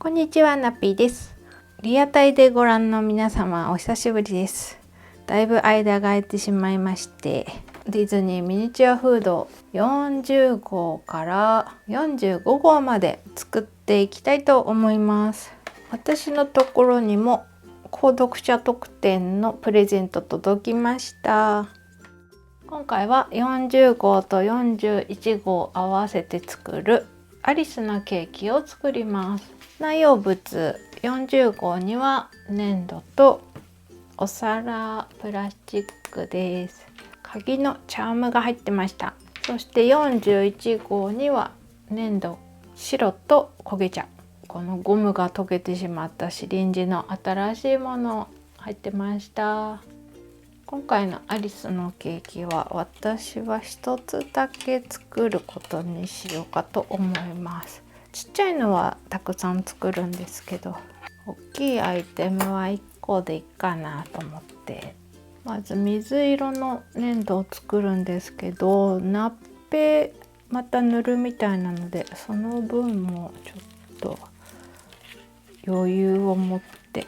こんにちは、ナッピーです。リアタイでご覧の皆様、お久しぶりです。だいぶ間が空いてしまいまして、ディズニーミニチュアフード40号から45号まで作っていきたいと思います。私のところにも購読者特典のプレゼント届きました。今回は40号と41号合わせて作るアリスのケーキを作ります。内容物40号には粘土とお皿、プラスチックです。鍵のチャームが入ってました。そして41号には粘土、白と焦げ茶、このゴムが溶けてしまったシリンジの新しいもの入ってました。今回のアリスのケーキは私は一つだけ作ることにしようかと思います。ちっちゃいのはたくさん作るんですけど、大きいアイテムは1個でいいかなと思って、まず水色の粘土を作るんですけど、ナッペまた塗るみたいなので、その分もちょっと余裕を持って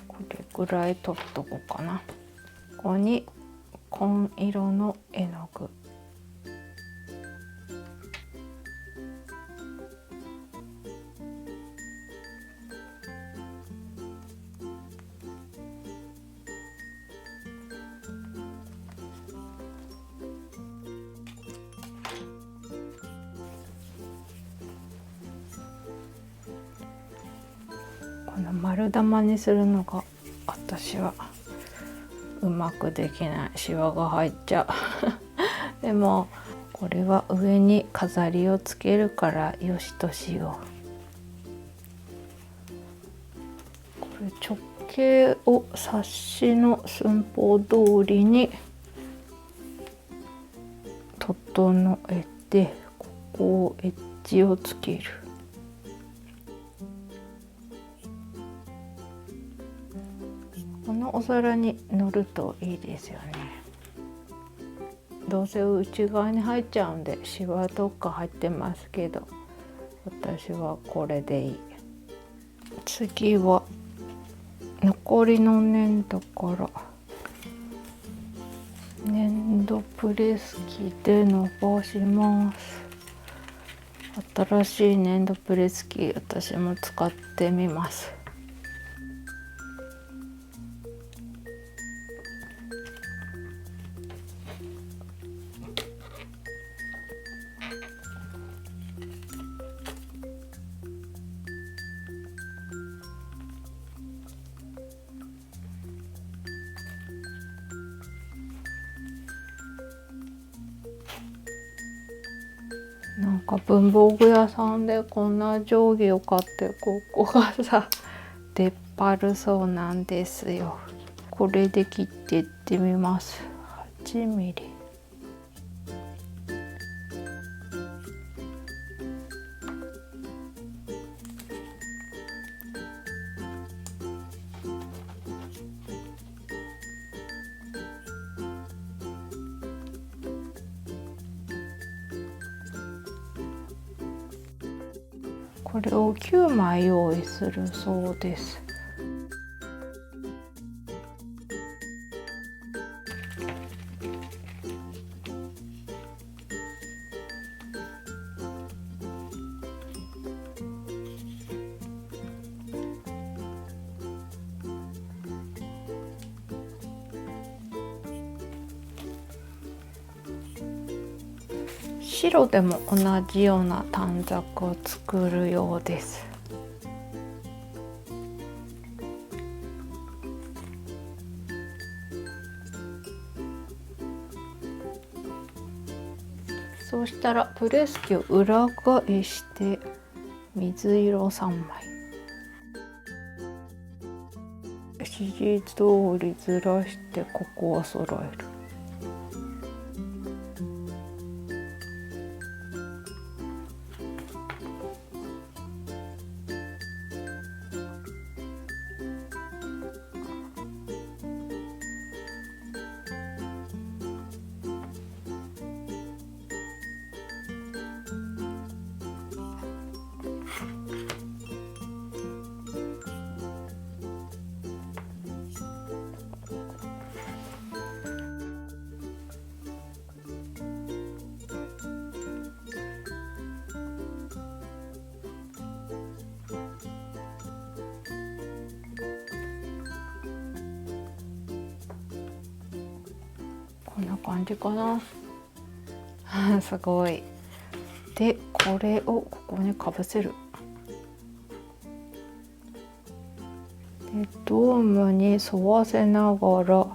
これぐらい取っとこうかな。ここに紺色の絵の具、この丸玉にするのが私はうまくできない。シワが入っちゃうでもこれは上に飾りをつけるからよしとしよう。これ直径を冊子の寸法通りに整えて、ここをエッジをつける。このお皿に乗るといいですよね。どうせ内側に入っちゃうんでシワとか入ってますけど、私はこれでいい。次は残りの粘土から粘土プレス機で伸ばします。新しい粘土プレス機、私も使ってみます。なんか文房具屋さんでこんな定規を買って、ここがさ出っ張るそうなんですよ。これで切っていってみます。8ミリ。これを9枚用意するそうです。白でも同じような短冊を作るようです。そうしたらプレス機を裏返して水色3枚、指示通りずらしてここを揃える。感じかな。すごい。でこれをここにかぶせる。でドームに沿わせながら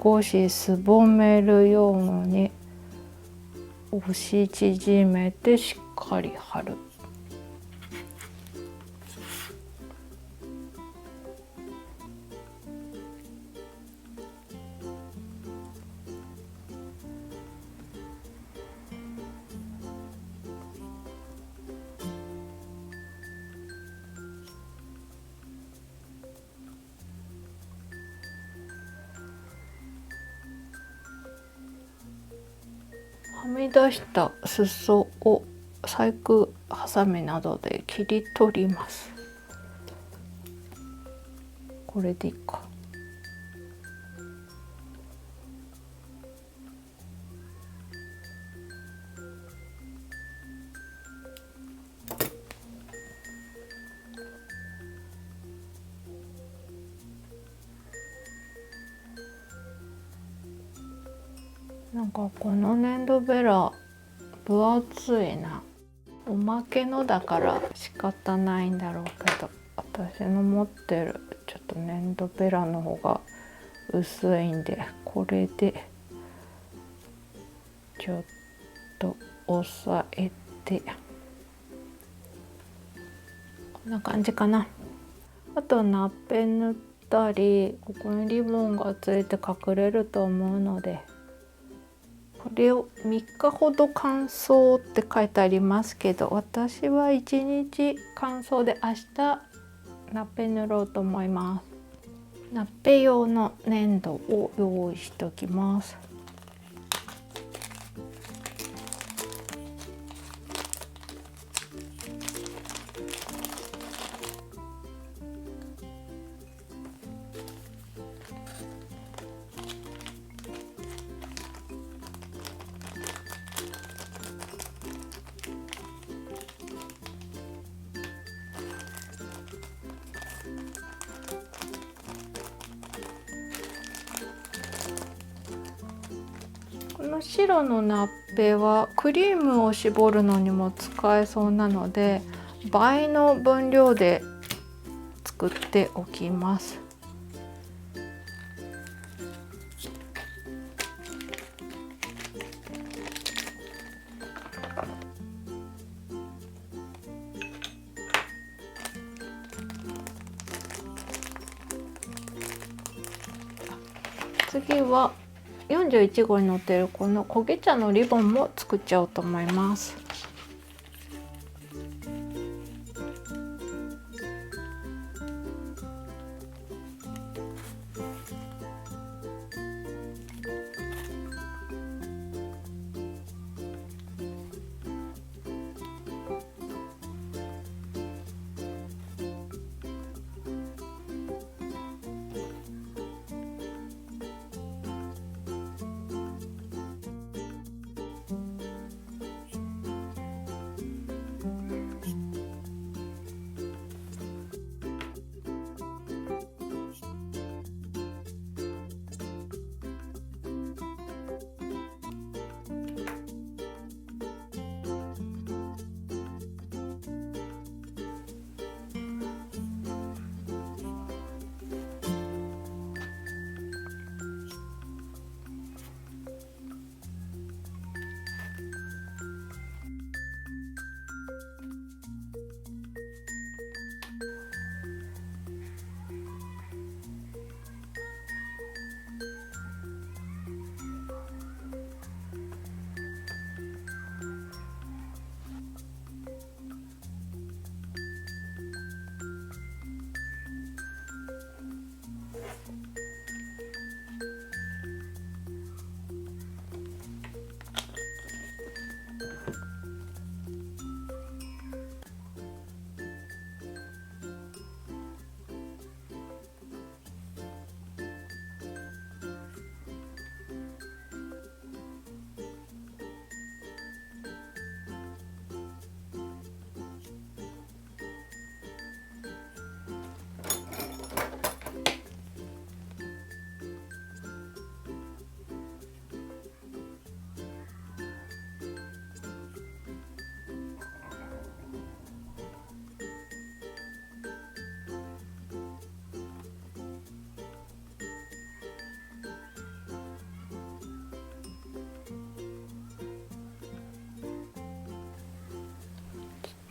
少しすぼめるように押し縮めてしっかり貼る。はみ出した裾を細工ハサミなどで切り取ります。これでいいか。なんかこの粘土ベラ分厚いな。おまけのだから仕方ないんだろうけど、私の持ってるちょっと粘土ベラの方が薄いんで、これでちょっと押さえて、こんな感じかな。あとナッペ塗ったり、ここにリボンがついて隠れると思うので、これを3日ほど乾燥って書いてありますけど、私は1日乾燥で明日ナッペ塗ろうと思います。ナッペ用の粘土を用意しておきます。この白のナッペはクリームを絞るのにも使えそうなので、倍の分量で作っておきます。次は41号に載っているこの焦げ茶のリボンも作っちゃおうと思います。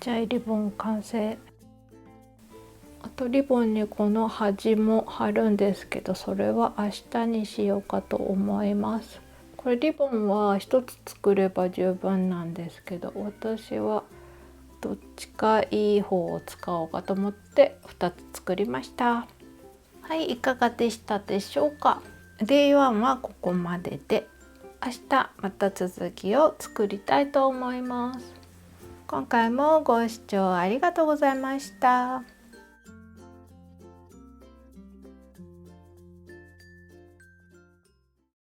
ちゃいリボン完成。あとリボンにこの端も貼るんですけど、それは明日にしようかと思います。これリボンは1つ作れば十分なんですけど、私はどっちかいい方を使おうかと思って2つ作りました。はい、いかがでしたでしょうか。Day1 はここまでで、明日また続きを作りたいと思います。今回もご視聴ありがとうございました。